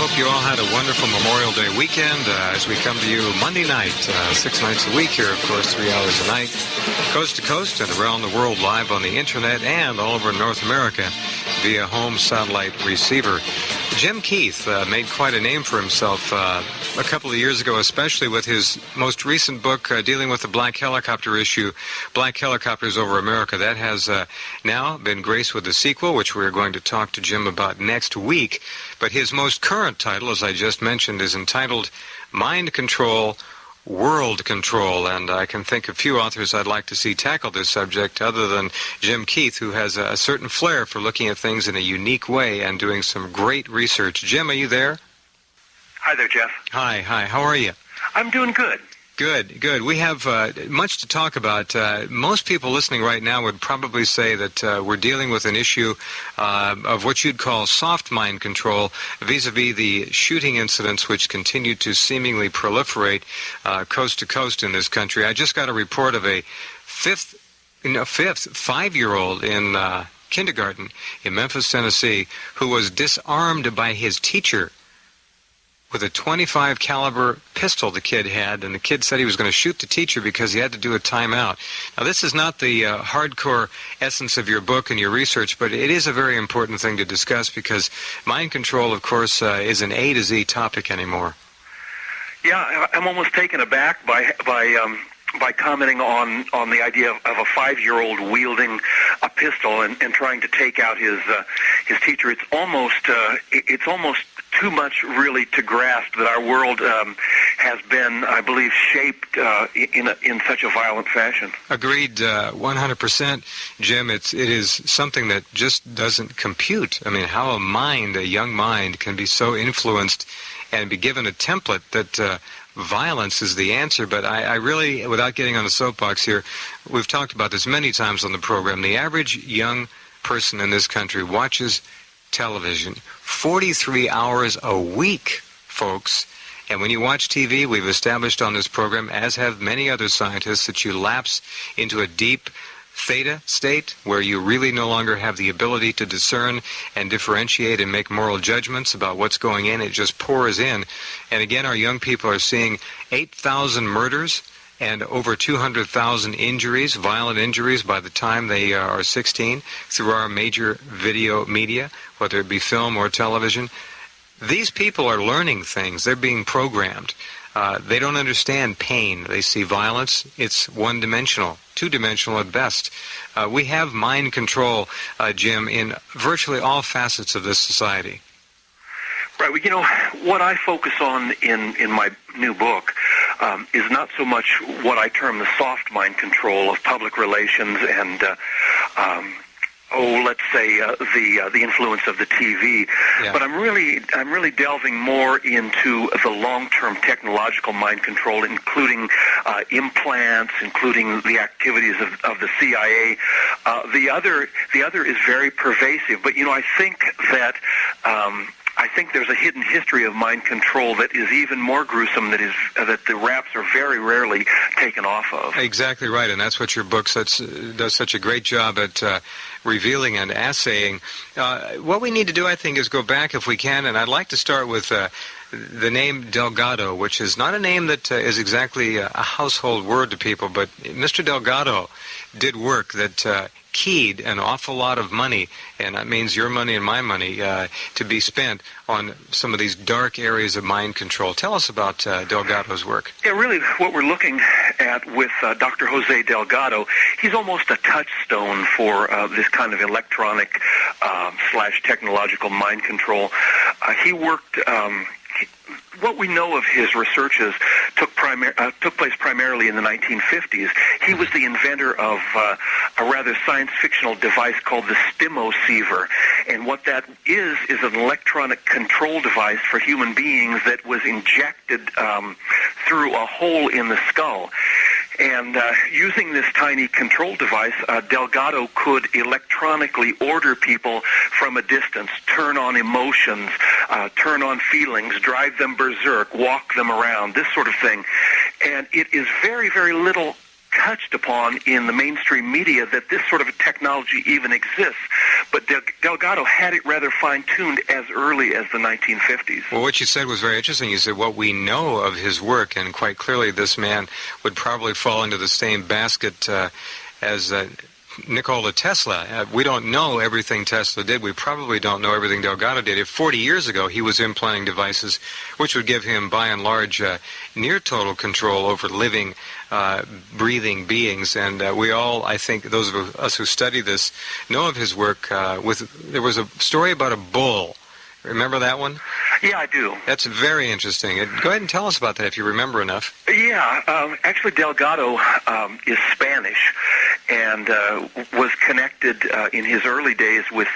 Hope you all had a wonderful Memorial Day weekend as we come to you Monday night, 6 nights a week here, of course, 3 hours a night, coast to coast and around the world, live on the internet and all over North America via home satellite receiver. Jim Keith made quite a name for himself a couple of years ago, especially with his most recent book dealing with the black helicopter issue, Black Helicopters Over America. That has now been graced with a sequel, which we're going to talk to Jim about next week. But his most current title, as I just mentioned, is entitled Mind Control, World Control, and I can think of few authors I'd like to see tackle this subject other than Jim Keith, who has a certain flair for looking at things in a unique way and doing some great research. Jim, are you there? Hi there, Jeff. Hi. How are you? I'm doing good. Good. We have much to talk about. Most people listening right now would probably say that we're dealing with an issue of what you'd call soft mind control vis-a-vis the shooting incidents which continue to seemingly proliferate coast to coast in this country. I just got a report of a fifth 5-year-old in kindergarten in Memphis, Tennessee, who was disarmed by his teacher with a .25 caliber pistol the kid had, and the kid said he was going to shoot the teacher because he had to do a timeout. Now, this is not the hardcore essence of your book and your research, but it is a very important thing to discuss because mind control, of course, is an A to Z topic anymore. Yeah, I'm almost taken aback by commenting on the idea of a 5-year-old wielding a pistol and trying to take out his teacher. It's almost too much, really, to grasp that our world has been, I believe, shaped in such a violent fashion. Agreed, 100%, Jim. It is something that just doesn't compute. I mean, how a young mind, can be so influenced and be given a template that violence is the answer. But I really, without getting on the soapbox here, we've talked about this many times on the program. The average young person in this country watches television 43 hours a week, folks. And when you watch TV, we've established on this program, as have many other scientists, that you lapse into a deep theta state where you really no longer have the ability to discern and differentiate and make moral judgments about what's going in. It just pours in. And again, our young people are seeing 8,000 murders and over 200,000 injuries, violent injuries, by the time they are 16 through our major video media, whether it be film or television. These people are learning things. They're being programmed. They don't understand pain. They see violence. It's one-dimensional, two-dimensional at best. We have mind control, Jim, in virtually all facets of this society. Right. Well, you know, what I focus on in my new book is not so much what I term the soft mind control of public relations and let's say the influence of the TV. Yeah. But I'm really delving more into the long-term technological mind control, including implants, including the activities of the CIA. The other is very pervasive. But you know, I think that there's a hidden history of mind control that is even more gruesome, that the raps are very rarely taken off of. Exactly right, and that's what your book does such a great job at revealing and assaying. What we need to do, I think, is go back, if we can, and I'd like to start with the name Delgado, which is not a name that is exactly a household word to people, but Mr. Delgado did work that keyed an awful lot of money, and that means your money and my money, to be spent on some of these dark areas of mind control. Tell us about Delgado's work. Yeah, really, what we're looking at with Dr. Jose Delgado, he's almost a touchstone for this kind of electronic / technological mind control. He worked... What we know of his researches took place primarily in the 1950s. He was the inventor of a rather science-fictional device called the stimoceiver. And what that is an electronic control device for human beings that was injected through a hole in the skull. And using this tiny control device, Delgado could electronically order people from a distance, turn on emotions, turn on feelings, drive them berserk, walk them around, this sort of thing. And it is very, very little touched upon in the mainstream media that this sort of a technology even exists. But Delgado had it rather fine-tuned as early as the 1950s. Well, what you said was very interesting. You said what we know of his work, and quite clearly this man would probably fall into the same basket as Nikola Tesla. We don't know everything Tesla did. We probably don't know everything Delgado did. If 40 years ago he was implanting devices which would give him, by and large, near total control over living, breathing beings, and we all, I think, those of us who study this, know of his work. There was a story about a bull. Remember that one? Yeah, I do. That's very interesting. Go ahead and tell us about that if you remember enough. Yeah, actually Delgado is Spanish and was connected in his early days with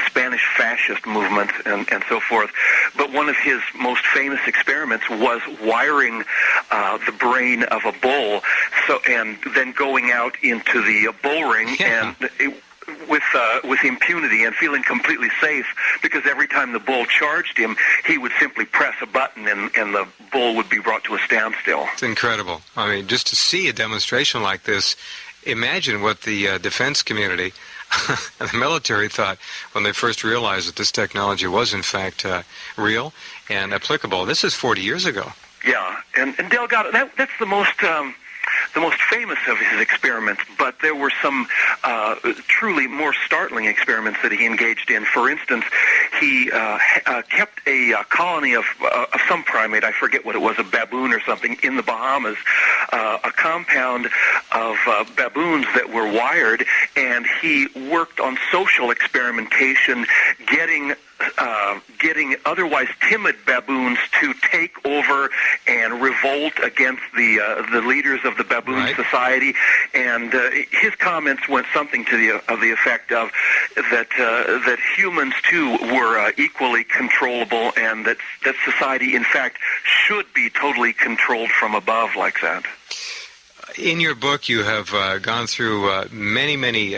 Spanish fascist movement and so forth. But one of his most famous experiments was wiring the brain of a bull, and then going out into the bull ring with impunity and feeling completely safe, because every time the bull charged him, he would simply press a button and the bull would be brought to a standstill. It's incredible. I mean, just to see a demonstration like this, imagine what the defense community and the military thought when they first realized that this technology was in fact real and applicable. This is 40 years ago. Yeah, and Delgado, that's the most famous of his experiments, but there were some truly more startling experiments that he engaged in. For instance, he kept a colony of some primate, I forget what it was, a baboon or something, in the Bahamas, a compound of baboons that were wired, and he worked on social experimentation, getting otherwise timid baboons to take over and revolt against the leaders of the baboon society. And his comments went something to the effect of that humans too were equally controllable, and that society in fact should be totally controlled from above like that. In your book, you have gone through many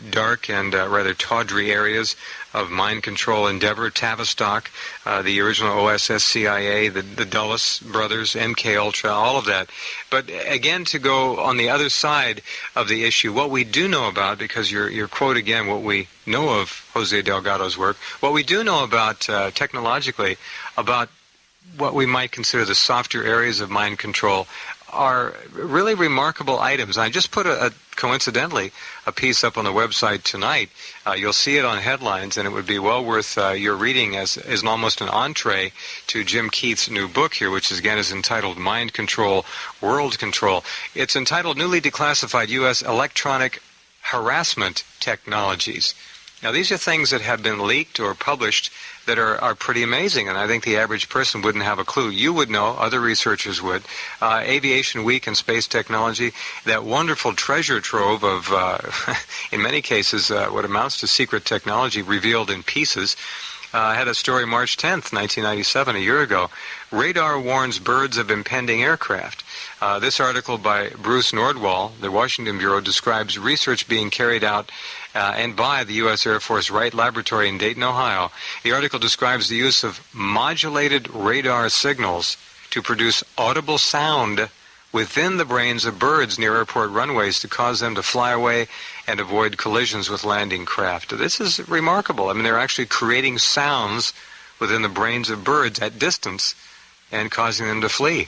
dark and rather tawdry areas of mind control endeavor. Tavistock, the original OSS CIA, the Dulles brothers, MK Ultra, all of that. But again, to go on the other side of the issue, what we do know about, because your quote again, what we know of Jose Delgado's work, what we do know about technologically, about what we might consider the softer areas of mind control, are really remarkable items. I just put coincidentally a piece up on the website tonight. You'll see it on headlines, and it would be well worth your reading as almost an entree to Jim Keith's new book here, which is entitled Mind Control, World Control. It's entitled Newly Declassified U.S. Electronic Harassment Technologies. Now, these are things that have been leaked or published that are pretty amazing, and I think the average person wouldn't have a clue. You would know, other researchers would. Aviation Week and Space Technology, that wonderful treasure trove of, in many cases, what amounts to secret technology revealed in pieces, had a story March 10th, 1997, a year ago. Radar warns birds of impending aircraft. This article by Bruce Nordwall, the Washington Bureau, describes research being carried out and by the U.S. Air Force Wright Laboratory in Dayton, Ohio. The article describes the use of modulated radar signals to produce audible sound within the brains of birds near airport runways to cause them to fly away and avoid collisions with landing craft. This is remarkable. I mean, they're actually creating sounds within the brains of birds at distance and causing them to flee.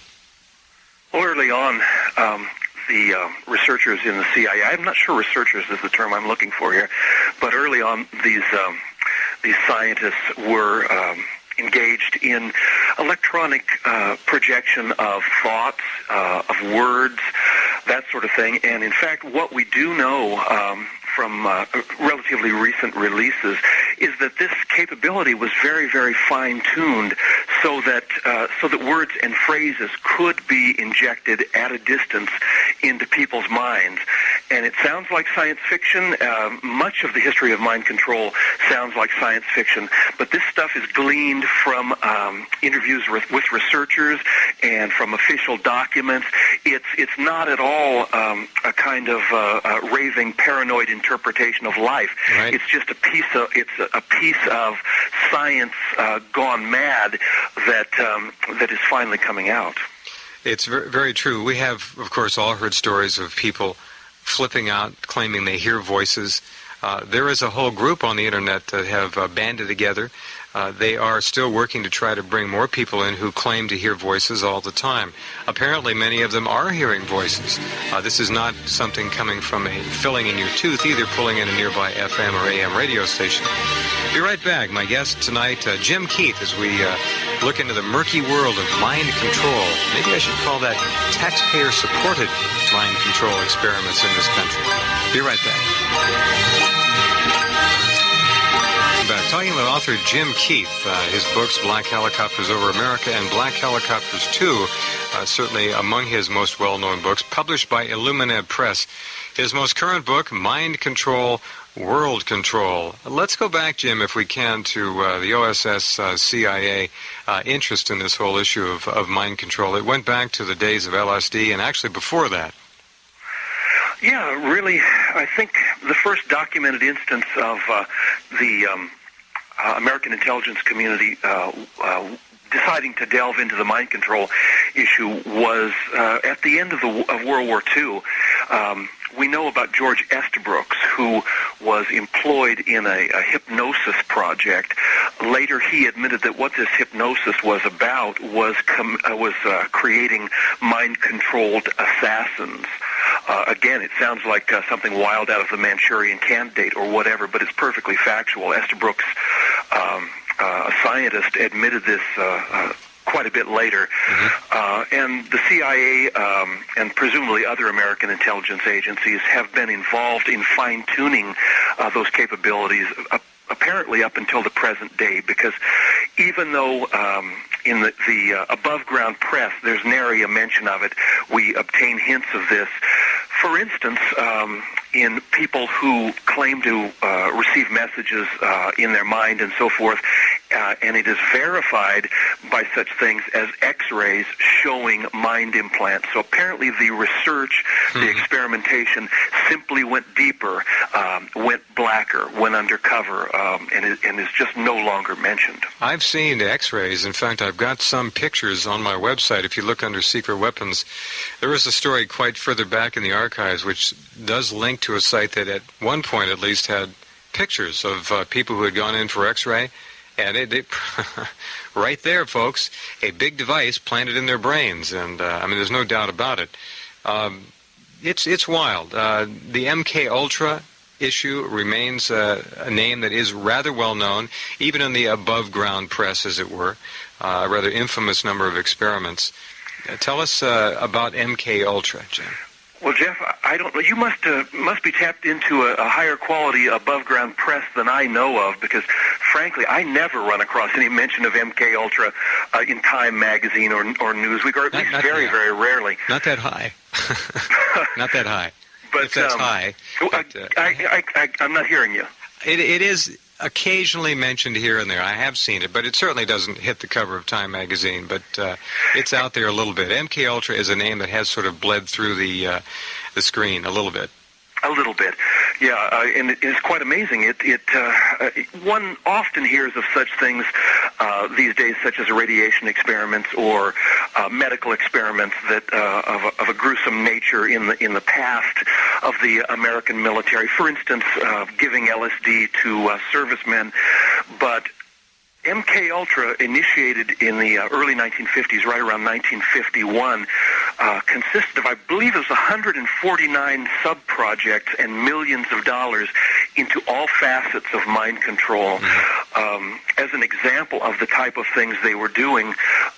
Well, early on, the researchers in the CIA, I'm not sure researchers is the term I'm looking for here, but early on these scientists were engaged in electronic projection of thoughts, of words, that sort of thing. And in fact, what we do know from relatively recent releases is that this capability was very, very fine-tuned so that words and phrases could be injected at a distance into people's minds. And it sounds like science fiction. Much of the history of mind control sounds like science fiction, but this stuff is gleaned from interviews with researchers and from official documents. It's not at all a kind of raving, paranoid interpretation of life. Right. It's just a piece of science gone mad that is finally coming out. It's very true. We have, of course, all heard stories of people flipping out, claiming they hear voices. There is a whole group on the internet that have banded together. They are still working to try to bring more people in who claim to hear voices all the time. Apparently, many of them are hearing voices. This is not something coming from a filling in your tooth, either pulling in a nearby FM or AM radio station. Be right back. My guest tonight, Jim Keith, as we look into the murky world of mind control. Maybe I should call that taxpayer-supported mind control experiments in this country. Be right back. Talking about author Jim Keith, his books Black Helicopters Over America and Black Helicopters 2, certainly among his most well-known books, published by Illumined Press. His most current book, Mind Control, World Control. Let's go back, Jim, if we can, to the OSS CIA interest in this whole issue of mind control. It went back to the days of LSD and actually before that. Yeah, really, I think the first documented instance of the American intelligence community deciding to delve into the mind control issue was at the end of World War II. We know about George Estabrooks, who was employed in a hypnosis project. Later, he admitted that what this hypnosis was about was creating mind-controlled assassins. Again, it sounds like something wild out of the Manchurian Candidate or whatever, but it's perfectly factual. Estabrooks, a scientist, admitted this quite a bit later. And the CIA and presumably other American intelligence agencies have been involved in fine-tuning those capabilities apparently up until the present day, because even though in the above-ground press there's nary a mention of it, we obtain hints of this. For instance, in people who claim to receive messages in their mind and so forth, and it is verified by such things as X-rays showing mind implants. So apparently the research, the experimentation simply went deeper, went blacker, went undercover, and is just no longer mentioned. I've seen X-rays. In fact, I've got some pictures on my website. If you look under Secret Weapons, there was a story quite further back in the archives which does link to a site that at one point at least had pictures of people who had gone in for X-ray. And it right there, folks, a big device planted in their brains. And, I mean, there's no doubt about it. It's wild. The MK Ultra issue remains a name that is rather well known, even in the above-ground press, as it were, a rather infamous number of experiments. Tell us about MK Ultra, Jim. Well, Jeff, I don't know. You must be tapped into a higher quality above-ground press than I know of, because, frankly, I never run across any mention of MK Ultra in Time magazine or Newsweek, or at least very rarely. Not that high. Not that high. But if that's high. But, I'm not hearing you. It is occasionally mentioned here and there. I have seen it, but it certainly doesn't hit the cover of Time magazine. But it's out there a little bit. MK Ultra is a name that has sort of bled through the screen a little bit. A little bit, yeah, and it's quite amazing. One often hears of such things these days, such as radiation experiments or medical experiments that of a gruesome nature in the past of the American military. For instance, giving LSD to servicemen, but MK Ultra, initiated in the early 1950s, right around 1951, consisted of, I believe it was 149 sub-projects and millions of dollars into all facets of mind control. As an example of the type of things they were doing,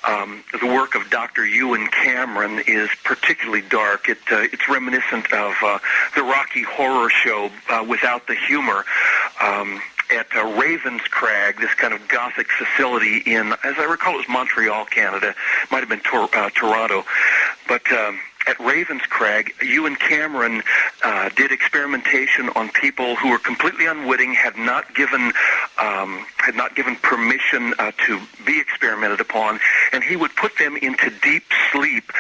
the work of Dr. Ewan Cameron is particularly dark. It's reminiscent of the Rocky Horror Show without the humor. At Ravenscrag, this kind of Gothic facility in, as I recall, it was Montreal, Canada. It might have been Toronto. But at Ravenscrag, Ewan Cameron did experimentation on people who were completely unwitting, had not given permission to be experimented upon, and he would put them into deep sleep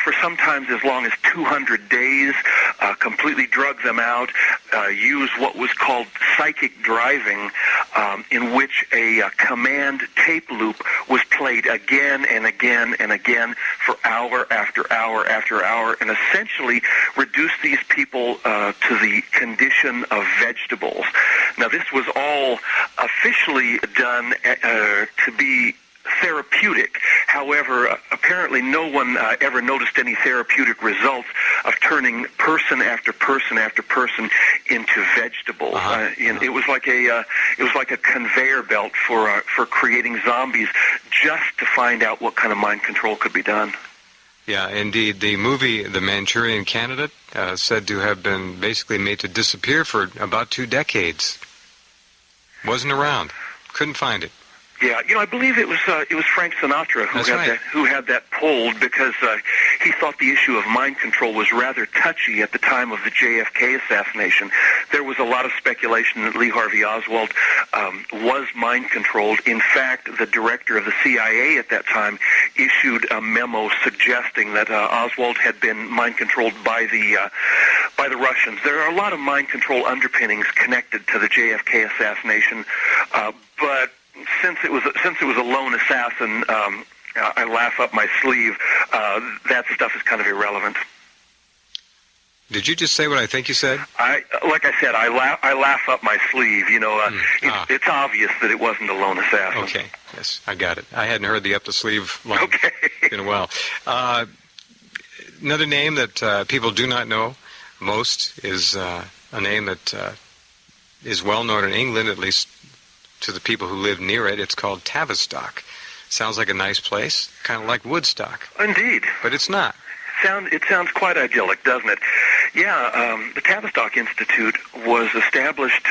for sometimes as long as 200 days, completely drug them out, use what was called psychic driving, in which a command tape loop was played again and again and again for hour after hour after hour, and essentially reduced these people to the condition of vegetables. Now, this was all officially done to be therapeutic. However, apparently no one ever noticed any therapeutic results of turning person after person after person into vegetables. It was like a conveyor belt for creating zombies, just to find out what kind of mind control could be done. Yeah, indeed. The movie The Manchurian Candidate said to have been basically made to disappear for about 2 decades. Wasn't around. Couldn't find it. Yeah, I believe it was Frank Sinatra who had that pulled, because he thought the issue of mind control was rather touchy at the time of the JFK assassination. There was a lot of speculation that Lee Harvey Oswald was mind controlled. In fact, the director of the CIA at that time issued a memo suggesting that Oswald had been mind controlled by the Russians. There are a lot of mind control underpinnings connected to the JFK assassination, but since it was a lone assassin, I laugh up my sleeve. That stuff is kind of irrelevant. Did you just say what I think you said? Like I said, I laugh up my sleeve. It's obvious that it wasn't a lone assassin. Okay, yes, I got it. I hadn't heard the up the sleeve line in a while. Another name that people do not know most is a name that is well known in England, at least to the people who live near it. It's called Tavistock. Sounds like a nice place, kind of like Woodstock. Indeed. But it's not. It sounds quite idyllic, doesn't it? Yeah, the Tavistock Institute was established,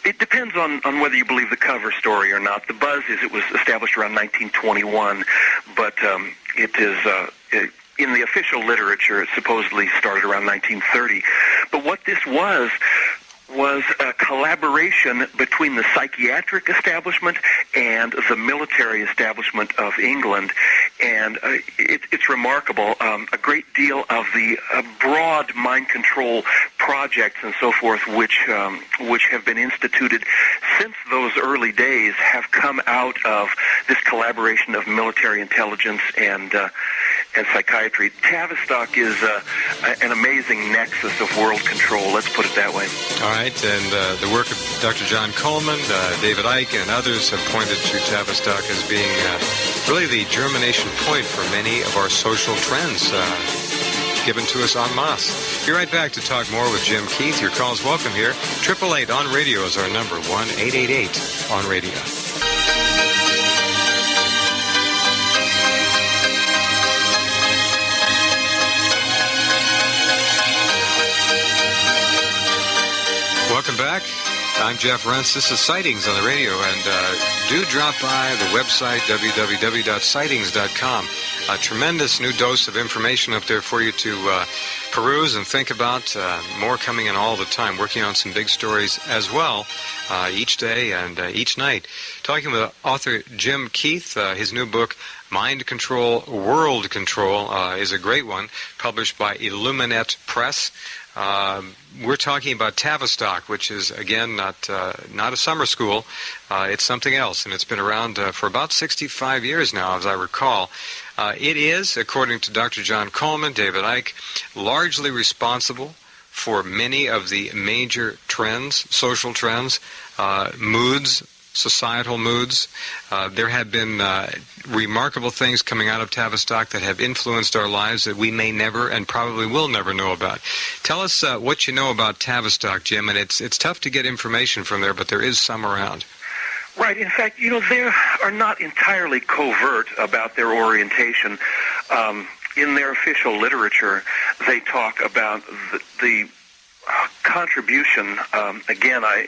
it depends on whether you believe the cover story or not. The buzz is it was established around 1921, but it is... in the official literature, it supposedly started around 1930. But what this was a collaboration between the psychiatric establishment and the military establishment of England. And it's remarkable. A great deal of the broad mind control projects and so forth, which have been instituted since those early days, have come out of this collaboration of military intelligence and psychiatry. Tavistock is an amazing nexus of world control. Let's put it that way. All right, and the work of Dr. John Coleman, David Icke, and others have pointed to Tavistock as being really the germination point for many of our social trends given to us en masse. Be right back to talk more with Jim Keith. Your call is welcome here. 888 on radio is our number, 1-888 on radio. Welcome back. I'm Jeff Rentz. This is Sightings on the radio, and do drop by the website, www.sightings.com. A tremendous new dose of information up there for you to peruse and think about. More coming in all the time, working on some big stories as well each day and each night. Talking with author Jim Keith. His new book, Mind Control, World Control, is a great one, published by Illuminate Press. We're talking about Tavistock, which is, again, not a summer school. It's something else, and it's been around for about 65 years now, as I recall. It is, according to Dr. John Coleman, David Icke, largely responsible for many of the major trends, social trends, moods, societal moods. There have been remarkable things coming out of Tavistock that have influenced our lives that we may never and probably will never know about. Tell us what you know about Tavistock, Jim, and it's tough to get information from there, but there is some around. Right. In fact, they are not entirely covert about their orientation. In their official literature, they talk about the contribution. Again, I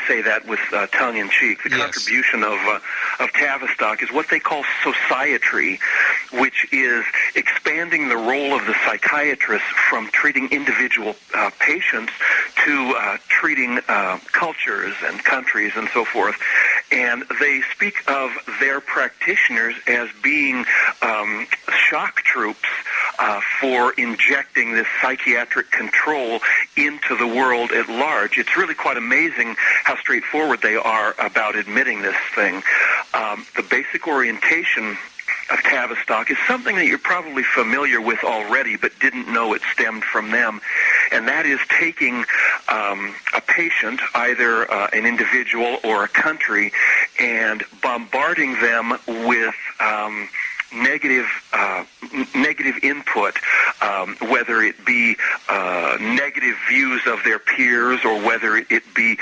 say that with tongue in cheek. The contribution of Tavistock is what they call societry, which is expanding the role of the psychiatrist from treating individual patients to treating cultures and countries and so forth. And they speak of their practitioners as being shock troops for injecting this psychiatric control into the world at large. It's really quite amazing how straightforward they are about admitting this thing. The basic orientation of Tavistock is something that you're probably familiar with already but didn't know it stemmed from them, and that is taking a patient, either an individual or a country, and bombarding them with negative input, whether it be negative views of their peers or whether it be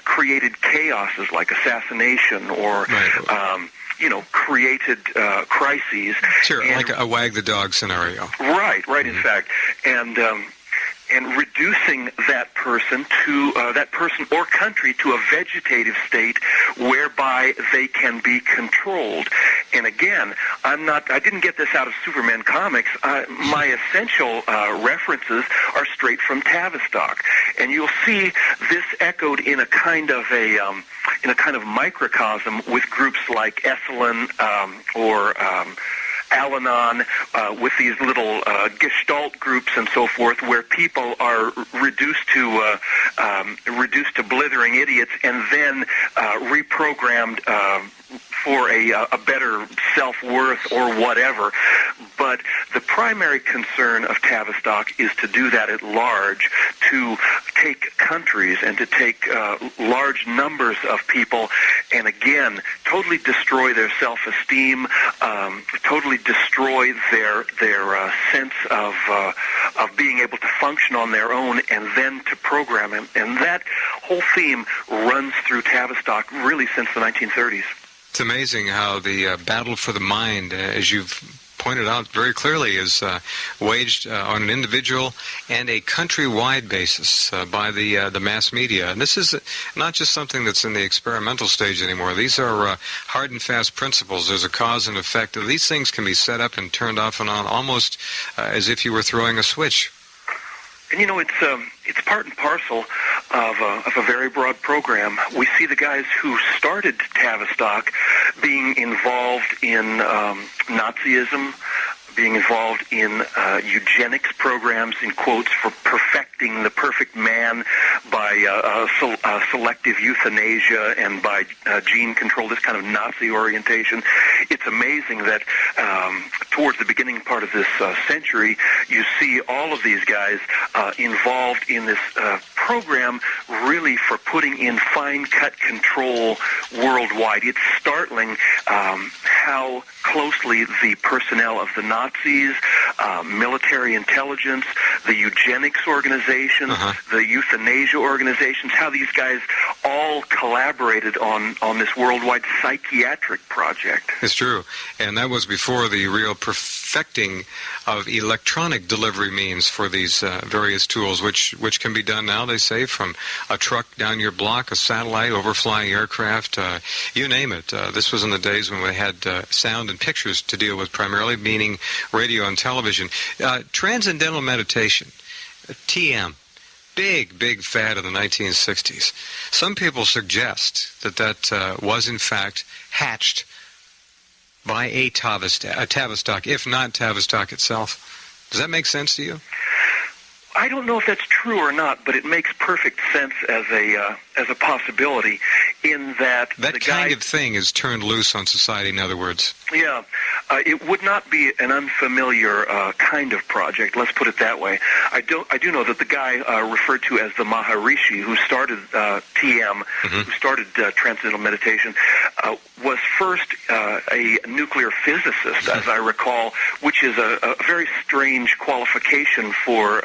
created chaoses like assassination or created crises. Sure, like a wag the dog scenario. Right, in fact. And reducing that person or country to a vegetative state whereby they can be controlled. And again, I didn't get this out of Superman comics. My essential references are straight from Tavistock, and you'll see this echoed in a kind of microcosm with groups like Esalen or Al-Anon, with these little Gestalt groups and so forth, where people are reduced to blithering idiots and then reprogrammed for a better self-worth or whatever. But the primary concern of Tavistock is to do that at large, to take countries and to take large numbers of people and, again, totally destroy their self-esteem, totally destroy their sense of being able to function on their own, and then to program them. And that whole theme runs through Tavistock really since the 1930s. It's amazing how the battle for the mind, as you've pointed out very clearly, is waged on an individual and a countrywide basis by the mass media. And this is not just something that's in the experimental stage anymore. These are hard and fast principles. There's a cause and effect. These things can be set up and turned off and on almost as if you were throwing a switch. And it's part and parcel of a very broad program. We see the guys who started Tavistock being involved in Nazism, being involved in eugenics programs, in quotes, for perfecting the perfect man by selective euthanasia and by gene control, this kind of Nazi orientation. It's amazing that towards the beginning part of this century, you see all of these guys involved in this program really for putting in fine-cut control worldwide. It's startling how closely the personnel of the Nazis, military intelligence, the eugenics organizations, the euthanasia organizations, how these guys all collaborated on this worldwide psychiatric project. It's true. And that was before the real perfecting of electronic delivery means for these various tools, which can be done now, they say, from a truck down your block, a satellite, overflying aircraft, you name it. This was in the days when we had sound and pictures to deal with primarily, meaning radio and television. Transcendental meditation, TM, big fad of the 1960s. Some people suggest that was in fact hatched by a Tavistock, if not Tavistock itself. Does that make sense to you? I don't know if that's true or not, but it makes perfect sense as a possibility, in that that kind of thing is turned loose on society, in other words. Yeah. It would not be an unfamiliar kind of project, let's put it that way. I do know that the guy referred to as the Maharishi, who started TM, who started Transcendental Meditation, was first a nuclear physicist, as I recall, which is a very strange qualification for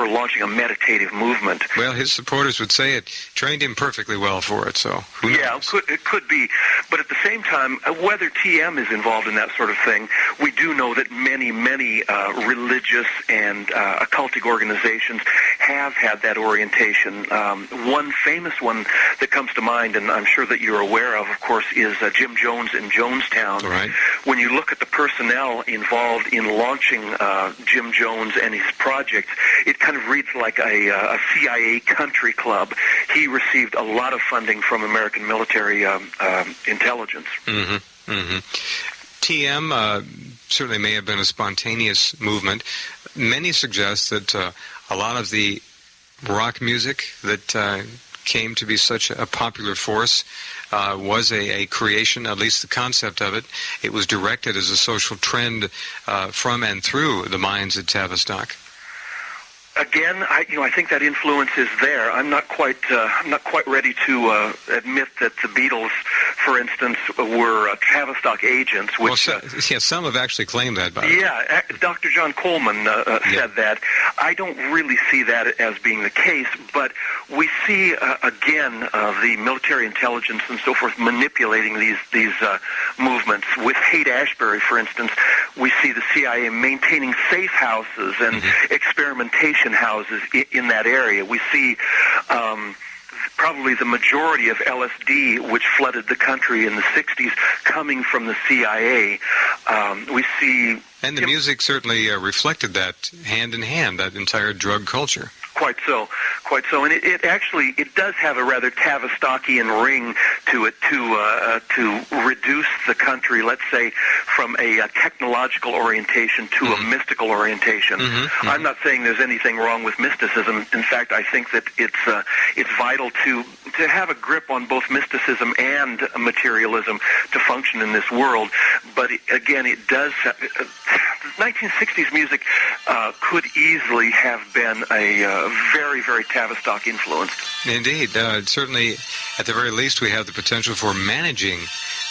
launching a meditative movement. Well, his supporters would say it trained him perfectly well for it, so who knows? Yeah, it could be. But at the same time, whether TM is involved in that sort of thing, we do know that many religious and occultic organizations have had that orientation. One famous one that comes to mind, and I'm sure that you're aware of course, is Jim Jones in Jonestown. Right. When you look at the personnel involved in launching Jim Jones and his projects, it kind of reads like a CIA country club. He received a lot of funding from American military intelligence. TM certainly may have been a spontaneous movement. Many suggest that a lot of the rock music that came to be such a popular force was a creation, at least the concept of it. It was directed as a social trend from and through the minds at Tavistock. Again, I think that influence is there. I'm not quite ready to admit that the Beatles, for instance, were Tavistock agents. Which, some have actually claimed that. By yeah, Dr. John Coleman said that. I don't really see that as being the case, but we see again the military intelligence and so forth manipulating these movements. With Haight-Ashbury, for instance, we see the CIA maintaining safe houses and experimentation houses in that area. We see probably the majority of LSD, which flooded the country in the 60s, coming from the CIA. We see... And the music certainly reflected that hand in hand, that entire drug culture. Quite so. And it actually does have a rather Tavistockian ring to it to reduce the country, let's say, from a technological orientation to a mystical orientation. I'm not saying there's anything wrong with mysticism. In fact, I think that it's vital to have a grip on both mysticism and materialism to function in this world. But again, it does... 1960s music could easily have been a very, very Tavistock influenced. Indeed. Certainly, at the very least, we have the potential for managing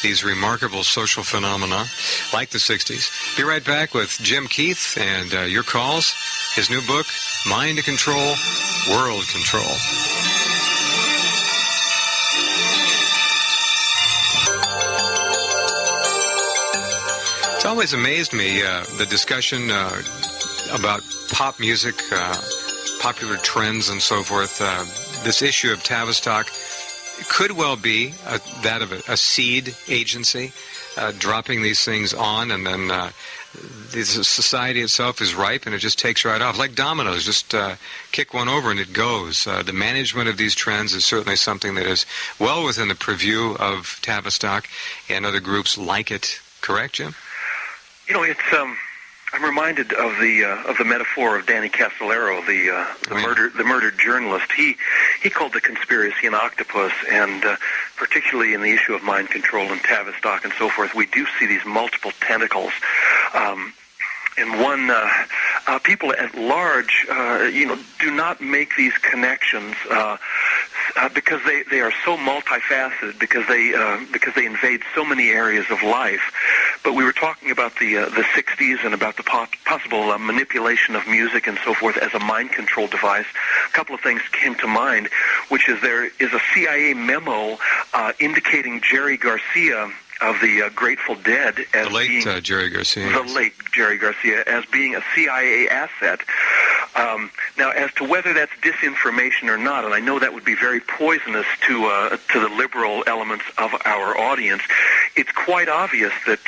these remarkable social phenomena like the 60s. Be right back with Jim Keith and your calls, his new book, Mind Control, World Control. It's always amazed me, the discussion about pop music, popular trends and so forth. This issue of Tavistock could well be that of a seed agency, dropping these things on, and then the society itself is ripe and it just takes right off. Like dominoes, just kick one over and it goes. The management of these trends is certainly something that is well within the purview of Tavistock and other groups like it. Correct, Jim? It's I'm reminded of the metaphor of Danny Castellero, the murdered journalist. He called the conspiracy an octopus, and particularly in the issue of mind control and Tavistock and so forth, we do see these multiple tentacles. And one, people at large, do not make these connections because they are so multifaceted, because they invade so many areas of life. But we were talking about the 60s and about the possible manipulation of music and so forth as a mind control device. A couple of things came to mind, which is there is a CIA memo indicating Jerry Garcia of the Grateful Dead as the late being Jerry Garcia. The late Jerry Garcia as being a CIA asset. Now, as to whether that's disinformation or not, and I know that would be very poisonous to the liberal elements of our audience, it's quite obvious that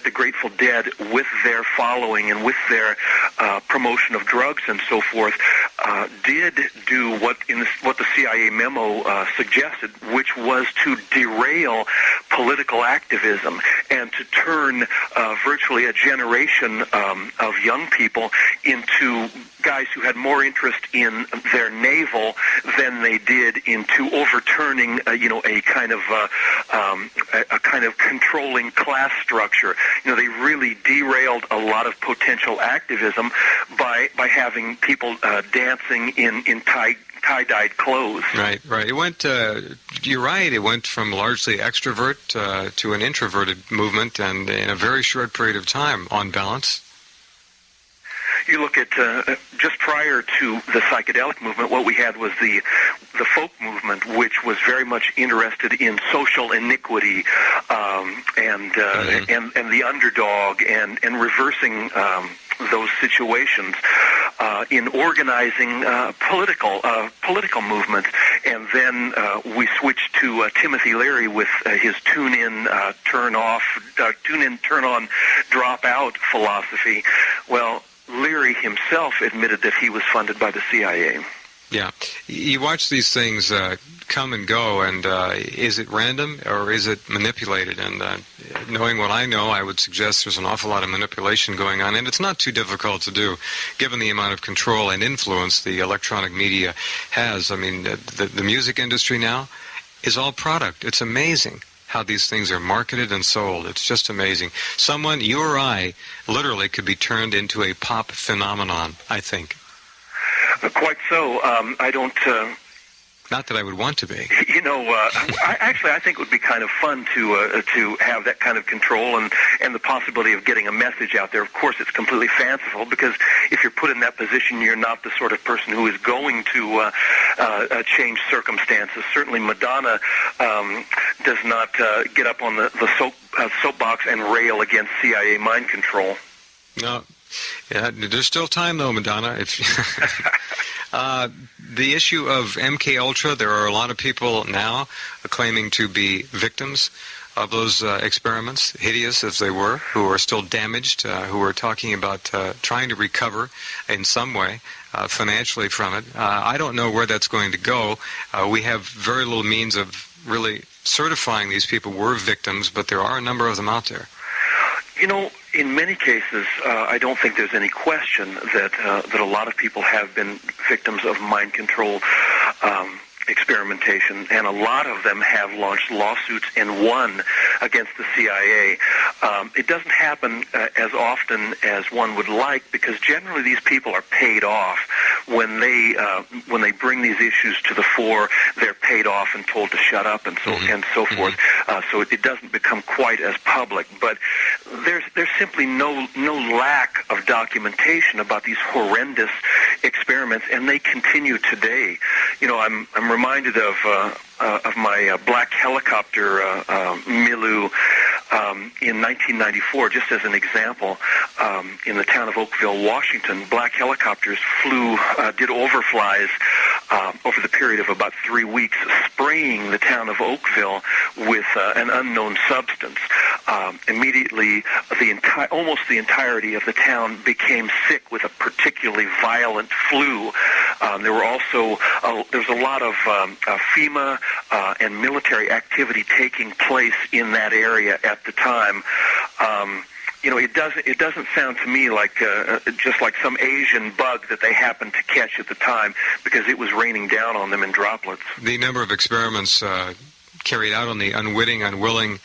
the Grateful Dead, with their following and with their promotion of drugs and so forth, did do what the CIA memo suggested, which was to derail political activism and to turn virtually a generation of young people into guys who had more interest in their navel than they did into overturning, a kind of controlling class structure. They really derailed a lot of potential activism by having people dancing in tie-dyed clothes. Right. It went, you're right, it went from largely extrovert to an introverted movement, and in a very short period of time, on balance. You look at just prior to the psychedelic movement, what we had was the folk movement, which was very much interested in social iniquity and the underdog and reversing those situations in organizing political movements. And then we switched to Timothy Leary with his tune-in, turn-off, tune-in, turn-on, drop-out philosophy. Well, Leary himself admitted that he was funded by the CIA. Yeah. You watch these things come and go, and is it random or is it manipulated? And knowing what I know, I would suggest there's an awful lot of manipulation going on, and it's not too difficult to do, given the amount of control and influence the electronic media has. I mean, the music industry now is all product. It's amazing how these things are marketed and sold. It's just amazing. Someone, you or I, literally could be turned into a pop phenomenon, I think. Quite so. I don't... Not that I would want to be. You know, I think it would be kind of fun to have that kind of control and the possibility of getting a message out there. Of course, it's completely fanciful, because if you're put in that position, you're not the sort of person who is going to change circumstances. Certainly, Madonna does not get up on the soapbox and rail against CIA mind control. No. Yeah, there's still time, though, Madonna. The issue of MK Ultra, there are a lot of people now claiming to be victims of those experiments, hideous as they were, who are still damaged, who are talking about trying to recover in some way financially from it. I don't know where that's going to go. We have very little means of really certifying these people were victims, but there are a number of them out there. You know, in many cases, I don't think there's any question that a lot of people have been victims of mind control experimentation, and a lot of them have launched lawsuits and won against the CIA. It doesn't happen as often as one would like, because generally these people are paid off. When they bring these issues to the fore, they're paid off and told to shut up and so forth. So it doesn't become quite as public. But there's simply no lack of documentation about these horrendous experiments, and they continue today. You know, I'm reminded of my black helicopter milieu in 1994, just as an example. In the town of Oakville, Washington, black helicopters did overflies over the period of about 3 weeks, spraying the town of Oakville with an unknown substance. Immediately, almost the entirety of the town became sick with a particularly violent flu. There was a lot of FEMA and military activity taking place in that area at the time. You know, it doesn't sound to me like just like some Asian bug that they happened to catch at the time, because it was raining down on them in droplets. The number of experiments carried out on the unwitting, unwilling,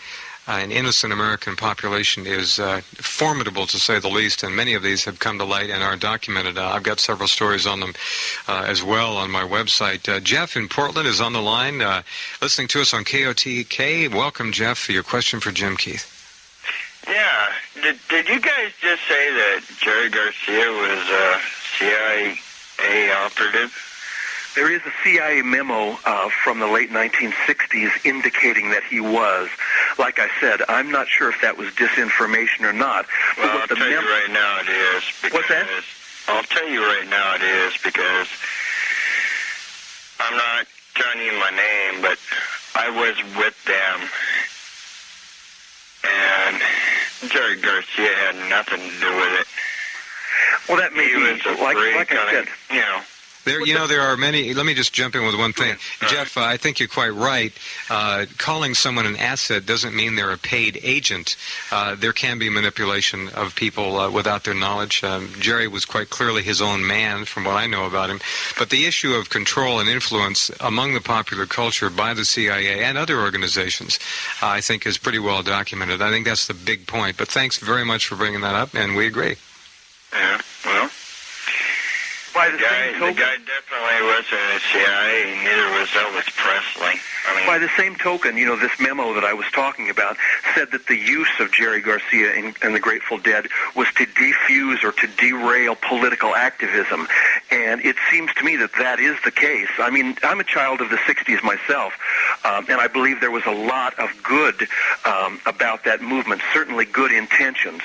and innocent American population is formidable, to say the least, and many of these have come to light and are documented. I've got several stories on them as well on my website. Jeff in Portland is on the line, listening to us on KOTK. Welcome, Jeff. Your question for Jim Keith. Yeah. Did you guys just say that Jerry Garcia was a CIA operative? There is a CIA memo from the late 1960s indicating that he was. Like I said, I'm not sure if that was disinformation or not. Well, I'll tell you right now it is. What's that? I'll tell you right now it is, because I'm not telling you my name, but I was with them, and Jerry Garcia had nothing to do with it. Well, that may be, like I said, you know. There are many. Let me just jump in with one thing. Jeff, I think you're quite right. Calling someone an asset doesn't mean they're a paid agent. There can be manipulation of people without their knowledge. Jerry was quite clearly his own man, from what I know about him. But the issue of control and influence among the popular culture by the CIA and other organizations, I think, is pretty well documented. I think that's the big point. But thanks very much for bringing that up, and we agree. Yeah, well... The guy definitely wasn't in the CIA, neither was Elvis Presley. By the same token, you know, this memo that I was talking about said that the use of Jerry Garcia and the Grateful Dead was to defuse or to derail political activism. And it seems to me that that is the case. I mean, I'm a child of the 60s myself, and I believe there was a lot of good about that movement, certainly good intentions.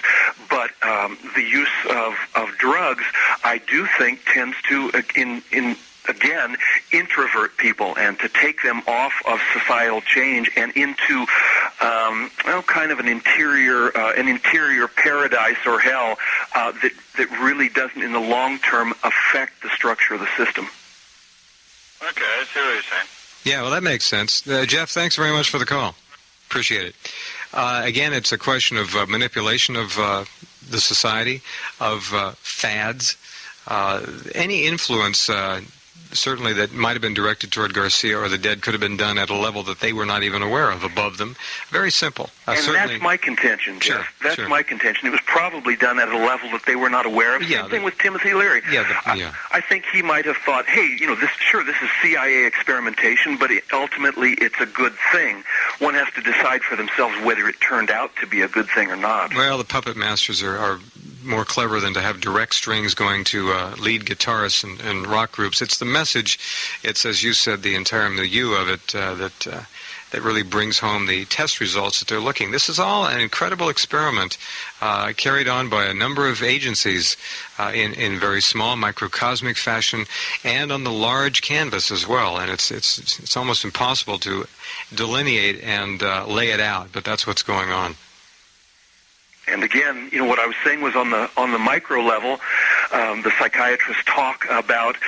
But the use of drugs, I do think, tends to, again, introvert people and to take them off of societal change and into, kind of an interior paradise or hell that really doesn't, in the long term, affect the structure of the system. Okay, I see what you're saying. Yeah, well, that makes sense. Jeff, thanks very much for the call. Appreciate it. Again, it's a question of manipulation of the society, of fads. Any influence, certainly, that might have been directed toward Garcia or the dead could have been done at a level that they were not even aware of above them. Very simple. And that's my contention, Jeff. That's my contention. It was probably done at a level that they were not aware of. Same thing with Timothy Leary. I think he might have thought, hey, this is CIA experimentation, but ultimately it's a good thing. One has to decide for themselves whether it turned out to be a good thing or not. Well, the puppet masters are more clever than to have direct strings going to lead guitarists and rock groups. It's the message. It's, as you said, the entire milieu of it that really brings home the test results that they're looking. This is all an incredible experiment carried on by a number of agencies in very small microcosmic fashion and on the large canvas as well. And it's almost impossible to delineate and lay it out, but that's what's going on. And again, what I was saying was on the micro level, the psychiatrists talk about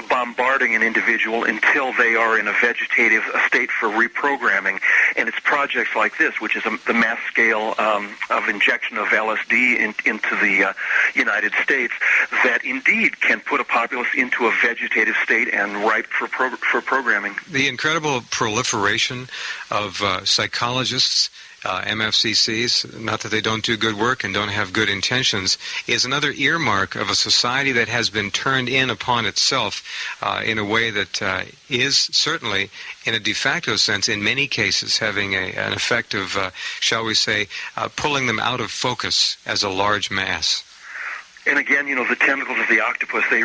bombarding an individual until they are in a vegetative state for reprogramming. And it's projects like this, which is the mass scale of injection of LSD into the United States, that indeed can put a populace into a vegetative state and ripe for programming. The incredible proliferation of psychologists, MFCCs, not that they don't do good work and don't have good intentions, is another earmark of a society that has been turned in upon itself in a way that is certainly, in a de facto sense, in many cases, having an effect of, shall we say, pulling them out of focus as a large mass. And again, the tentacles of the octopus, they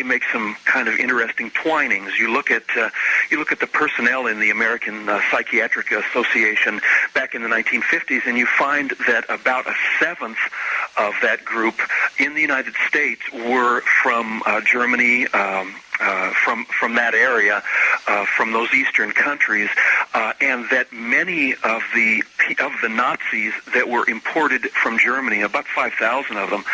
make some kind of interesting twinings. You look at the personnel in the American Psychiatric Association back in the 1950s, and you find that about a seventh of that group in the United States were from Germany, from that area, from those eastern countries, and that many of the Nazis that were imported from Germany, about 5,000 of them,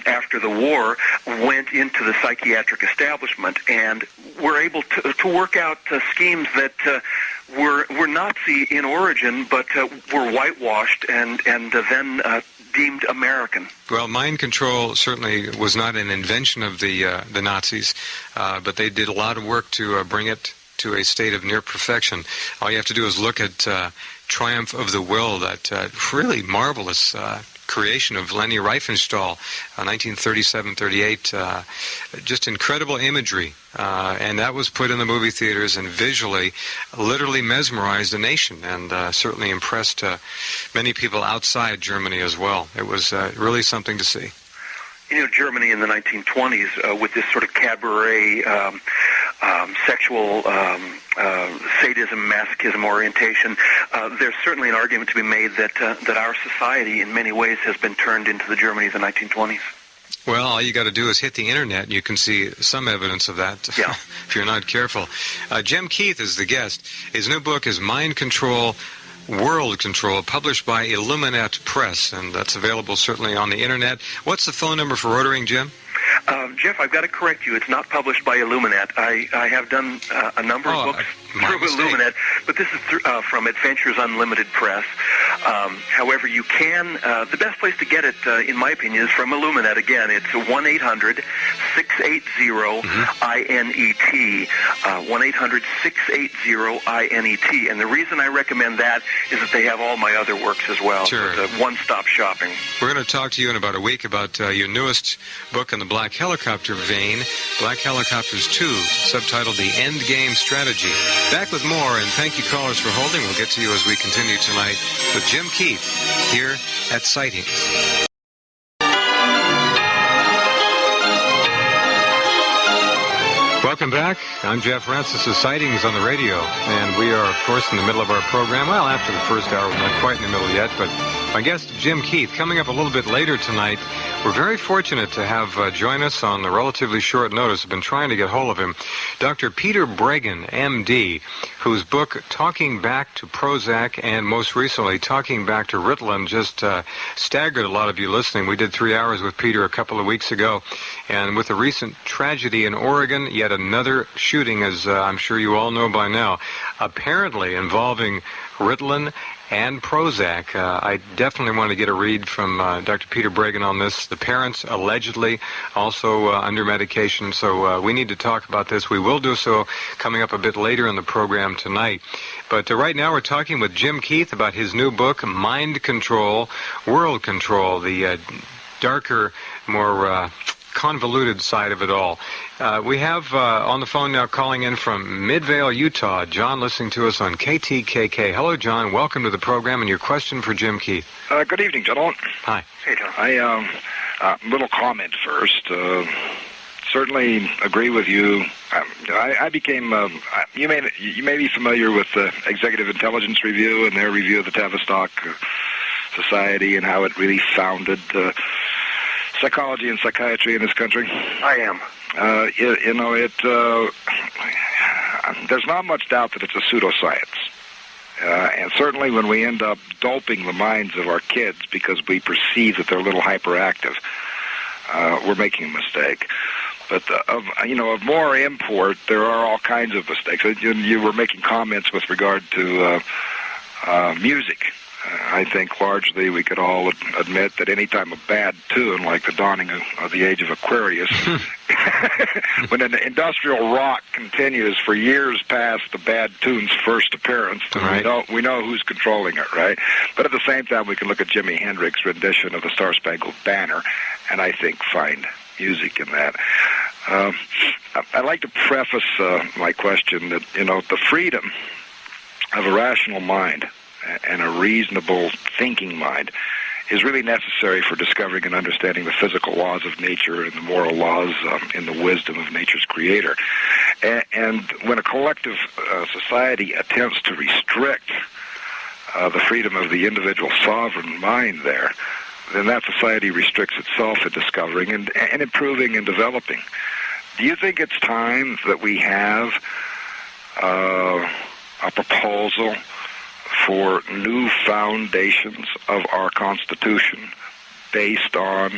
after the war, went into the psychiatric establishment and were able to work out schemes that were Nazi in origin, but were whitewashed and then deemed American. Well, mind control certainly was not an invention of the Nazis, but they did a lot of work to bring it to a state of near perfection. All you have to do is look at Triumph of the Will, that really marvelous creation of Leni Riefenstahl, 1937-38, just incredible imagery, and that was put in the movie theaters and visually, literally mesmerized the nation, and certainly impressed many people outside Germany as well. It was really something to see. Germany in the 1920s, with this sort of cabaret sexual sadism, masochism orientation, there's certainly an argument to be made that our society in many ways has been turned into the Germany of the 1920s. Well, all you got to do is hit the internet and you can see some evidence of that if you're not careful. Jim Keith is the guest. His new book is Mind Control, World Control, published by Illuminat Press, and that's available certainly on the internet. What's the phone number for ordering, Jim? Jeff, I've got to correct you. It's not published by Illuminat. I have done a number of books through Illuminat, but this is from Adventures Unlimited Press. However, you can, the best place to get it, in my opinion, is from Illuminat. Again, it's 1-800-680-INET, 1-800-680-INET. And the reason I recommend that is that they have all my other works as well. Sure. It's one-stop shopping. We're going to talk to you in about a week about your newest book in the Black Helicopter vein, Black Helicopters 2, subtitled The End Game Strategy. Back with more, and thank you callers for holding. We'll get to you as we continue tonight with Jim Keith here at Sightings. Welcome back. I'm Jeff Rentz. This is Sightings on the radio, and we are, of course, in the middle of our program. Well, after the first hour, we're not quite in the middle yet, but my guest, Jim Keith, coming up a little bit later tonight. We're very fortunate to have join us on a relatively short notice. I've been trying to get hold of him. Dr. Peter Breggin, M.D., whose book, Talking Back to Prozac, and most recently, Talking Back to Ritalin, just staggered a lot of you listening. We did 3 hours with Peter a couple of weeks ago, and with the recent tragedy in Oregon, yet another another shooting, as I'm sure you all know by now, apparently involving Ritalin and Prozac. I definitely want to get a read from Dr. Peter Bregan on this. The parents allegedly also under medication, so we need to talk about this. We will do so coming up a bit later in the program tonight. But right now we're talking with Jim Keith about his new book, Mind Control, World Control, the darker, more convoluted side of it all. We have on the phone now calling in from Midvale, Utah, John, listening to us on KTKK. Hello, John. Welcome to the program, and your question for Jim Keith. Good evening, gentlemen. Hi. Hey, John. Little comment first. Certainly agree with you. I became, you may be familiar with the Executive Intelligence Review and their review of the Tavistock Society and how it really founded psychology and psychiatry in this country. I am. There's not much doubt that it's a pseudoscience. And certainly when we end up doping the minds of our kids because we perceive that they're a little hyperactive, we're making a mistake. But of more import, there are all kinds of mistakes. You were making comments with regard to music. I think largely we could all admit that any time a bad tune, like the dawning of the age of Aquarius, when an industrial rock continues for years past the bad tune's first appearance, right, we know who's controlling it, right? But at the same time, we can look at Jimi Hendrix's rendition of the Star-Spangled Banner, and I think find music in that. I'd like to preface my question that, the freedom of a rational mind and a reasonable thinking mind is really necessary for discovering and understanding the physical laws of nature and the moral laws in the wisdom of nature's creator. And when a collective society attempts to restrict the freedom of the individual sovereign mind there, then that society restricts itself in discovering and improving and developing. Do you think it's time that we have a proposal for new foundations of our Constitution based on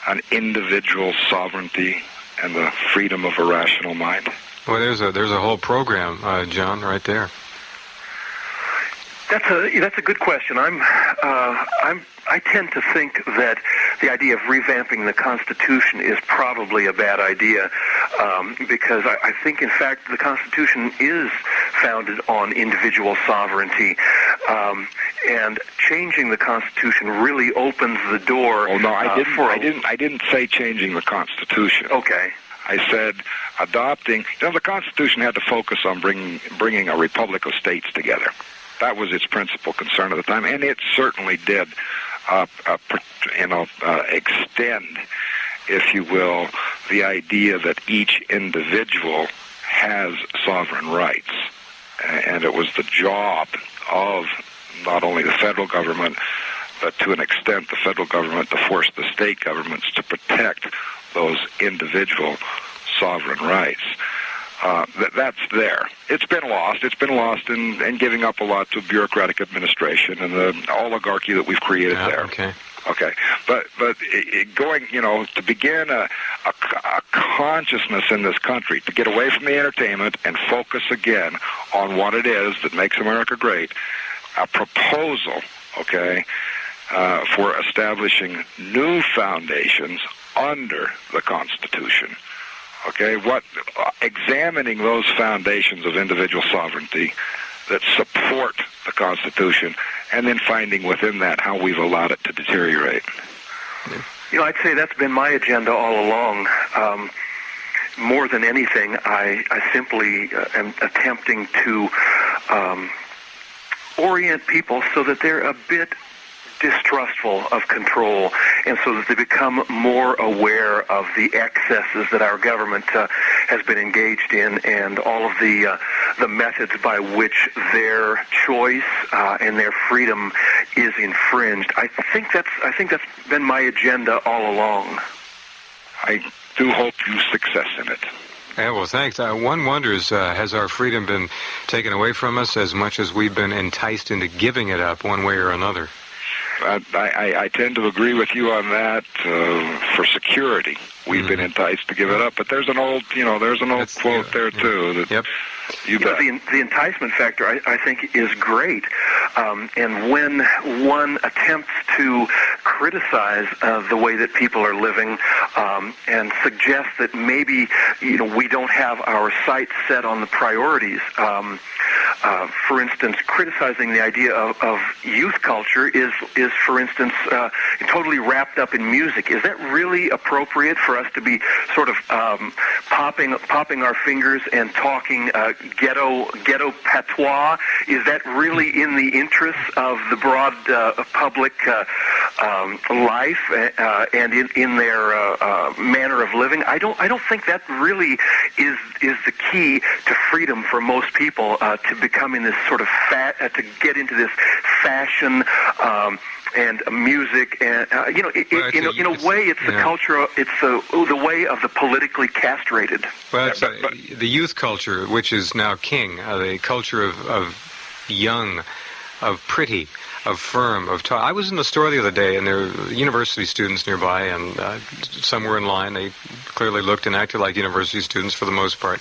an individual sovereignty and the freedom of a rational mind? Well, there's a whole program, John, right there. That's a good question. I tend to think that the idea of revamping the Constitution is probably a bad idea because I think, in fact, the Constitution is founded on individual sovereignty, and changing the Constitution really opens the door. Oh no, I didn't say changing the Constitution. Okay. I said adopting. The Constitution had to focus on bringing a republic of states together. That was its principal concern at the time, and it certainly did, extend, if you will, the idea that each individual has sovereign rights, and it was the job of not only the federal government, but to an extent the federal government to force the state governments to protect those individual sovereign rights. That's there. It's been lost. It's been lost in giving up a lot to bureaucratic administration and the oligarchy that we've created there. Okay. But going, to begin a consciousness in this country, to get away from the entertainment and focus again on what it is that makes America great, a proposal, for establishing new foundations under the Constitution. Examining those foundations of individual sovereignty that support the Constitution, and then finding within that how we've allowed it to deteriorate. I'd say that's been my agenda all along. More than anything, I simply am attempting to orient people so that they're a bit distrustful of control, and so that they become more aware of the excesses that our government has been engaged in, and all of the methods by which their choice and their freedom is infringed. I think that's been my agenda all along. I do hope you success in it. Yeah, well, thanks. One wonders, has our freedom been taken away from us as much as we've been enticed into giving it up one way or another? I tend to agree with you on that for security. we've been enticed to give it up. But there's an old, quote there too. That, yep. You bet. The enticement factor, I think, is great. And when one attempts to criticize the way that people are living and suggest that maybe we don't have our sights set on the priorities. For instance, criticizing the idea of youth culture is for instance, totally wrapped up in music. Is that really appropriate for us to be sort of popping our fingers and talking ghetto patois? Is that really in the interests of the broad public life and in their manner of living? I don't think that really is the key to freedom for most people, to becoming this sort of to get into this fashion and music, and in a way, it's the culture. It's the way of the politically castrated. Well, it's the youth culture, which is now king. The culture of young, of pretty, of firm, of tall. I was in the store the other day, and there were university students nearby, and some were in line. They clearly looked and acted like university students for the most part.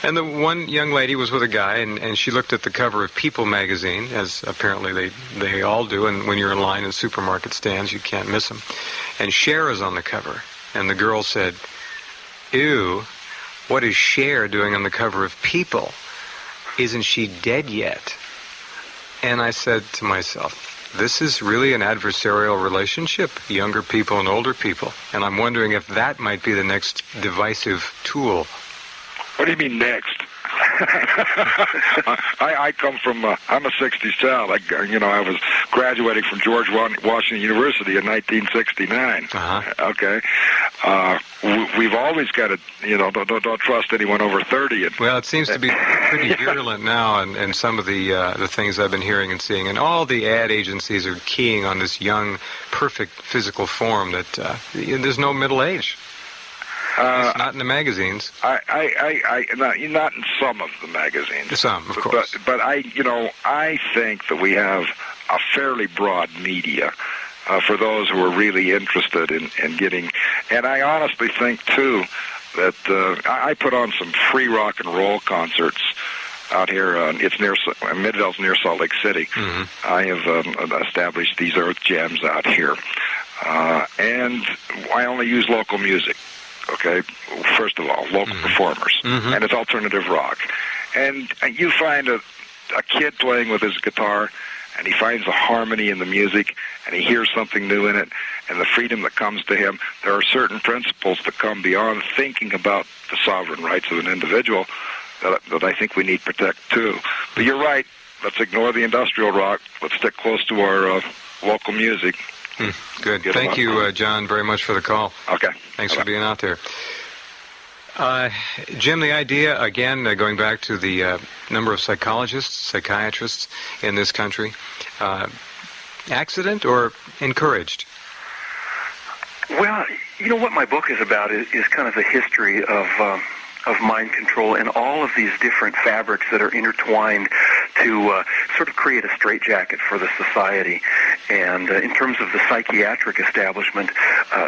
And the one young lady was with a guy, and she looked at the cover of People magazine, as apparently they all do, and when you're in line in supermarket stands, you can't miss them. And Cher is on the cover. And the girl said, "Ew, what is Cher doing on the cover of People? Isn't she dead yet?" And I said to myself, this is really an adversarial relationship, younger people and older people. And I'm wondering if that might be the next divisive tool. What do you mean next? I come from, I'm a 60s child. I was graduating from George Washington University in 1969. Okay. We've always got to, don't trust anyone over 30. Well, it seems to be pretty virulent now, and some of the things I've been hearing and seeing. And all the ad agencies are keying on this young, perfect physical form that there's no middle age. It's not in the magazines. Not in some of the magazines. Some, of course. But I think that we have a fairly broad media for those who are really interested in getting. And I honestly think too that I put on some free rock and roll concerts out here. It's near Mid-Dells, near Salt Lake City. Mm-hmm. I have established these Earth Jams out here, and I only use local music. Okay, first of all, local performers, and it's alternative rock. And you find a kid playing with his guitar, and he finds a harmony in the music, and he hears something new in it, and the freedom that comes to him. There are certain principles that come beyond thinking about the sovereign rights of an individual that I think we need to protect, too. But you're right. Let's ignore the industrial rock. Let's stick close to our local music. Good. Thank you, John, very much for the call. Okay. Thanks for being out there. Jim, the idea, again, going back to the number of psychiatrists in this country, accident or encouraged? Well, what my book is about is kind of the history of mind control and all of these different fabrics that are intertwined to sort of create a straitjacket for the society. And in terms of the psychiatric establishment,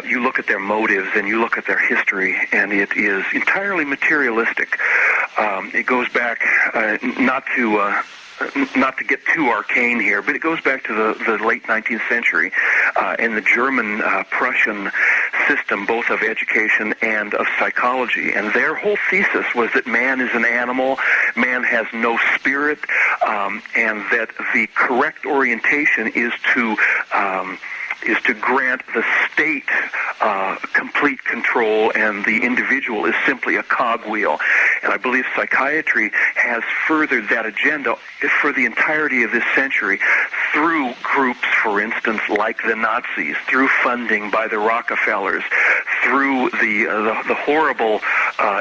you look at their motives and you look at their history, and it is entirely materialistic. It goes back not to get too arcane here, but it goes back to the late 19th century and the German-Prussian system, both of education and of psychology. And their whole thesis was that man is an animal, man has no spirit, and that the correct orientation is to grant the state complete control, and the individual is simply a cogwheel. And I believe psychiatry has furthered that agenda for the entirety of this century through groups, for instance, like the Nazis, through funding by the Rockefellers, through the horrible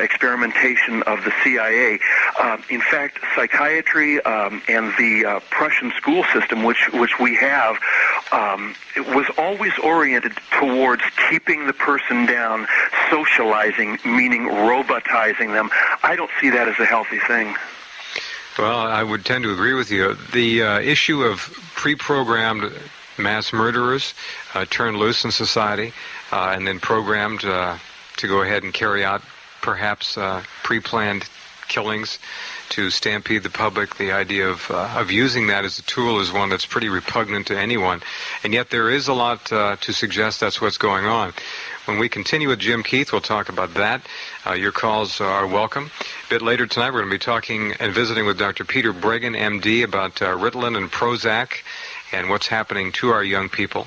experimentation of the CIA. In fact, psychiatry and the Prussian school system, which we have, it was always oriented towards keeping the person down, socializing, meaning robotizing them. I don't see that as a healthy thing. Well, I would tend to agree with you. The issue of pre-programmed mass murderers turned loose in society and then programmed to go ahead and carry out perhaps pre-planned killings to stampede the public. The idea of using that as a tool is one that's pretty repugnant to anyone. And yet there is a lot to suggest that's what's going on. When we continue with Jim Keith, we'll talk about that. Your calls are welcome. A bit later tonight, we're going to be talking and visiting with Dr. Peter Bregan, MD, about Ritalin and Prozac and what's happening to our young people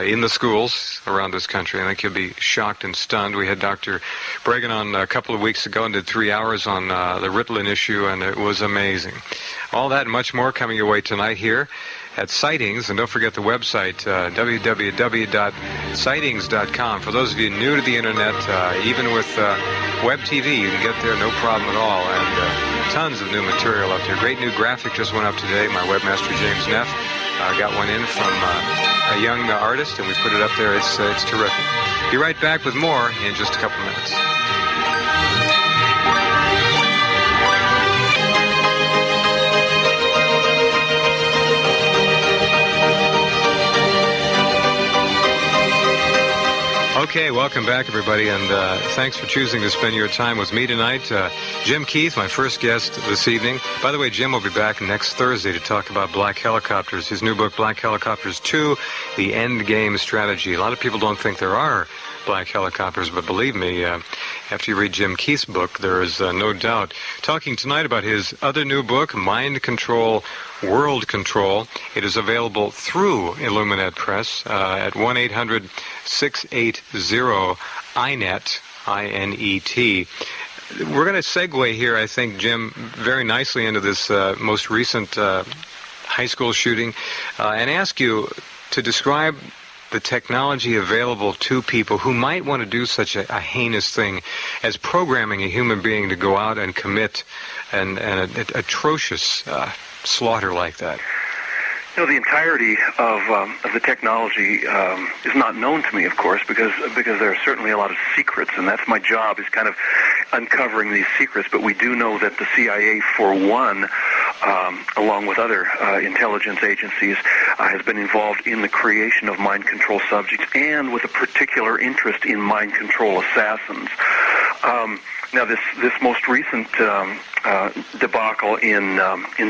in the schools around this country. I think you'll be shocked and stunned. We had Dr. Bregan on a couple of weeks ago and did 3 hours on the Ritalin issue, and it was amazing. All that and much more coming your way tonight here at Sightings. And don't forget the website, www.sightings.com. For those of you new to the Internet, even with web TV, you can get there no problem at all. And tons of new material up there. Great new graphic just went up today. My webmaster, James Neff, got one in from a young artist, and we put it up there. It's terrific. Be right back with more in just a couple minutes. Okay, welcome back, everybody, and thanks for choosing to spend your time with me tonight. Jim Keith, my first guest this evening. By the way, Jim will be back next Thursday to talk about Black Helicopters, his new book, Black Helicopters 2, The End Game Strategy. A lot of people don't think there are black helicopters, but believe me, after you read Jim Keith's book, there is no doubt. Talking tonight about his other new book, Mind Control, World Control. It is available through Illuminate Press at 1-800-680-INET, I-N-E-T. We're going to segue here, I think, Jim, very nicely into this most recent high school shooting and ask you to describe the technology available to people who might want to do such a heinous thing as programming a human being to go out and commit an atrocious slaughter like that. You know, the entirety of the technology is not known to me, of course, because there are certainly a lot of secrets, and that's my job, is kind of uncovering these secrets. But we do know that the CIA, for one, along with other intelligence agencies, has been involved in the creation of mind control subjects, and with a particular interest in mind control assassins. Now, this most recent debacle in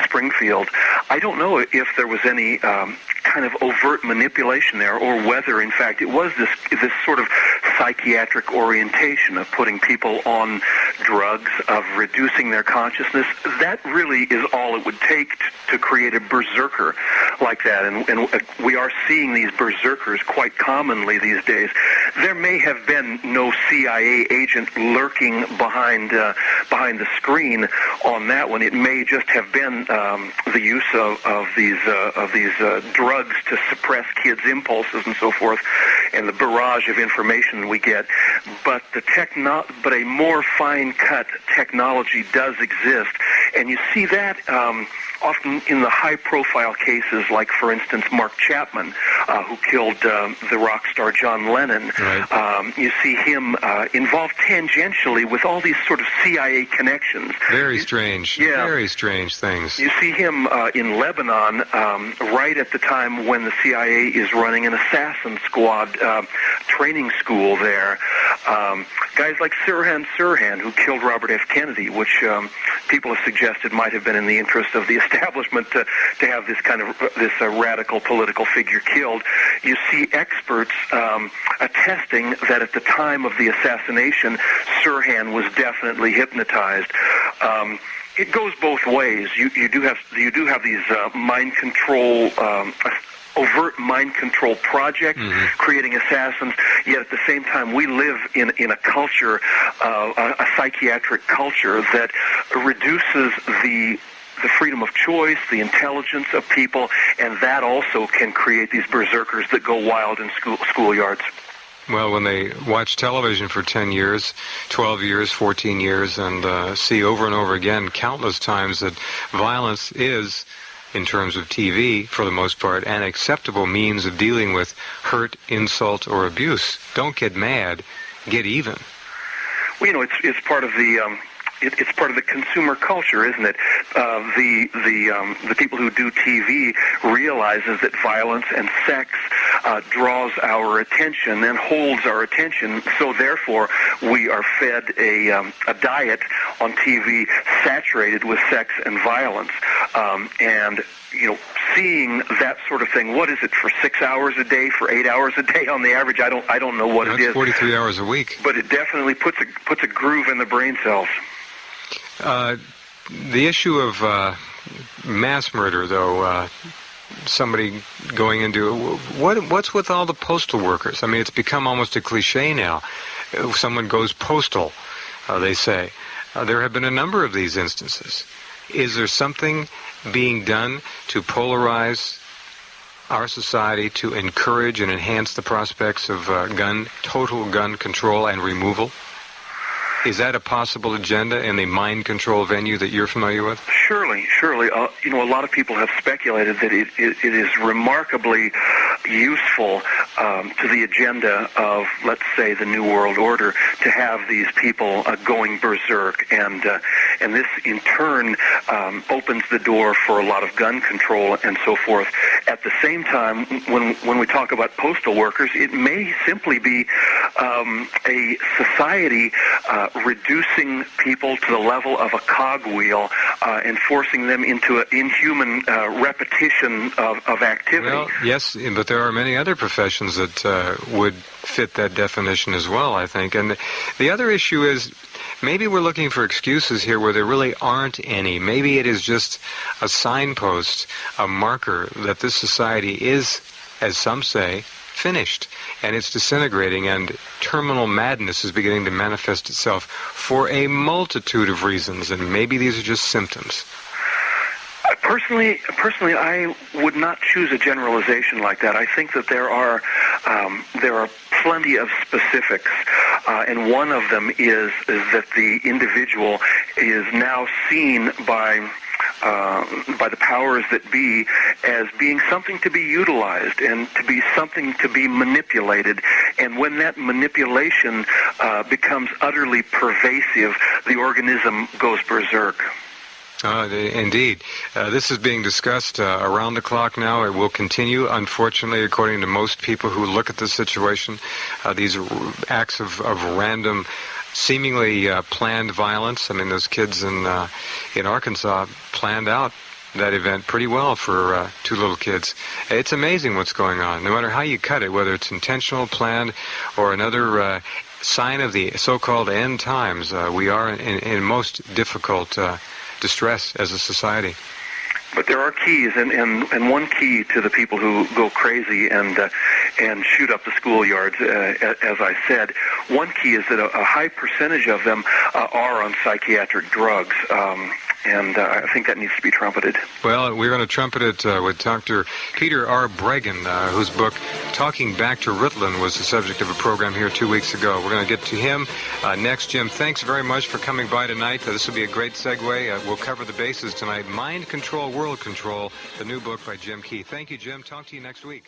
Springfield, I don't know if there was any kind of overt manipulation there, or whether, in fact, it was this sort of psychiatric orientation of putting people on drugs, of reducing their consciousness. That really is all it would take to create a berserker like that, and we are seeing these berserkers quite commonly these days. There may have been no CIA agent lurking behind the screen on that one. It may just have been the use of these drugs to suppress kids' impulses and so forth, and the barrage of information we get. But but a more fine-cut technology does exist, and you see that often in the high-profile cases, like, for instance, Mark Chapman, who killed the rock star John Lennon. Right. You see him involved tangentially with all these sort of CIA connections. Very strange. Yeah. Very strange things. You see him in Lebanon right at the time when the CIA is running an assassin squad training school there. Guys like Sirhan Sirhan, who killed Robert F. Kennedy, which people have suggested might have been in the interest of the establishment to have this kind of radical political figure killed. You see experts attesting that at the time of the assassination, Sirhan was definitely hypnotized. It goes both ways. You do have these mind control. Overt mind control projects, creating assassins, yet at the same time we live in a culture, a psychiatric culture that reduces the freedom of choice, the intelligence of people, and that also can create these berserkers that go wild in schoolyards. Well, when they watch television for 10 years, 12 years, 14 years, and see over and over again countless times that violence is, in terms of TV, for the most part, an acceptable means of dealing with hurt, insult, or abuse. Don't get mad, get even. Well, you know, it's part of the it's part of the consumer culture, isn't it? The people who do TV realizes that violence and sex draws our attention and holds our attention. So therefore, we are fed a diet on TV saturated with sex and violence. And seeing that sort of thing, what is it, for 6 hours a day, for 8 hours a day on the average? I don't know what it is. 43 hours a week. But it definitely puts a groove in the brain cells. The issue of mass murder, though, somebody going into what's with all the postal workers? I mean, it's become almost a cliche now. Someone goes postal, they say. There have been a number of these instances. Is there something being done to polarize our society, to encourage and enhance the prospects of total gun control and removal? Is that a possible agenda in the mind control venue that you're familiar with? Surely. A lot of people have speculated that it is remarkably useful to the agenda of, let's say, the New World Order to have these people going berserk, and this in turn opens the door for a lot of gun control and so forth. At the same time, when we talk about postal workers, it may simply be a society reducing people to the level of a cogwheel and forcing them into an inhuman repetition of activity. Well, yes, but there are many other professions that would fit that definition as well, I think. And the other issue is maybe we're looking for excuses here where there really aren't any. Maybe it is just a signpost, a marker that this society is, as some say, finished, and it's disintegrating, and terminal madness is beginning to manifest itself for a multitude of reasons, and maybe these are just symptoms. Personally, I would not choose a generalization like that. I think that there are plenty of specifics, and one of them is that the individual is now seen by the powers that be as being something to be utilized and to be something to be manipulated. And when that manipulation becomes utterly pervasive, the organism goes berserk. Indeed. This is being discussed around the clock now. It will continue, unfortunately, according to most people who look at this situation. These acts of random, seemingly planned violence. I mean, those kids in Arkansas planned out that event pretty well for two little kids. It's amazing what's going on, no matter how you cut it, whether it's intentional, planned, or another sign of the so-called end times. We are in most difficult distress as a society. But there are keys, and one key to the people who go crazy and shoot up the schoolyards, as I said, one key is that a high percentage of them are on psychiatric drugs, and I think that needs to be trumpeted. Well, we're going to trumpet it with Dr. Peter R. Bregan, whose book Talking Back to Ritalin was the subject of a program here 2 weeks ago. We're going to get to him next. Jim, thanks very much for coming by tonight. This will be a great segue. We'll cover the bases tonight. Mind Control, World Control, the new book by Jim Key. Thank you, Jim. Talk to you next week.